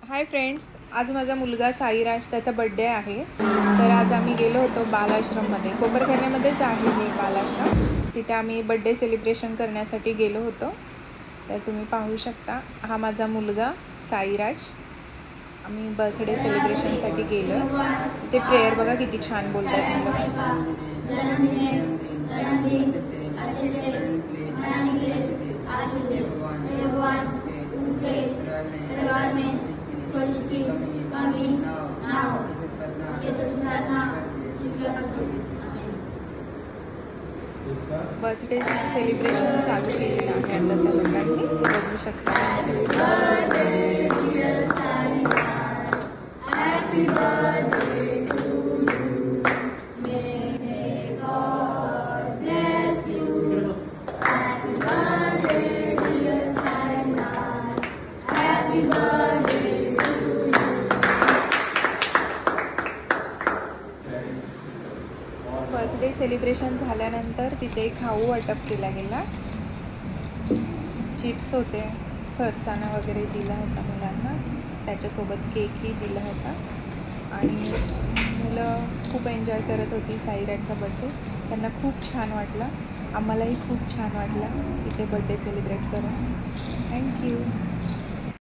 Hi friends, आज माझा मुलगा साईराज त्याचा बड्डे आहे. तर आज आम्ही गेलो होतो बालाश्रममध्ये. कोपरखैरण्यामध्येच आहे हे बालाश्रम. तिथे आम्ही बड्डे सेलिब्रेशन करण्यासाठी गेलो होतो. तर तुम्ही पाहू शकता, हा माझा मुलगा साईराज. आम्ही बर्थडे सेलिब्रेशनसाठी गेलो. ते प्रेयर बघा किती छान बोलतात मुलं. बर्थडे सेलिब्रेशन चालू केलेलं आहे आता त्या लोकांनी, बघू शकता. बर्थडे सेलिब्रेशन झाल्यानंतर तिथे खाऊ वाटप केला गेला. चिप्स होते, फरसाणा वगैरे दिला होता मुलांना, त्याच्यासोबत केकही दिला होता आणि मुलं खूप एन्जॉय करत होती साईराजचा बड्डे. त्यांना खूप छान वाटलं, आम्हालाही खूप छान वाटलं इथे बड्डे सेलिब्रेट करून. थँक्यू.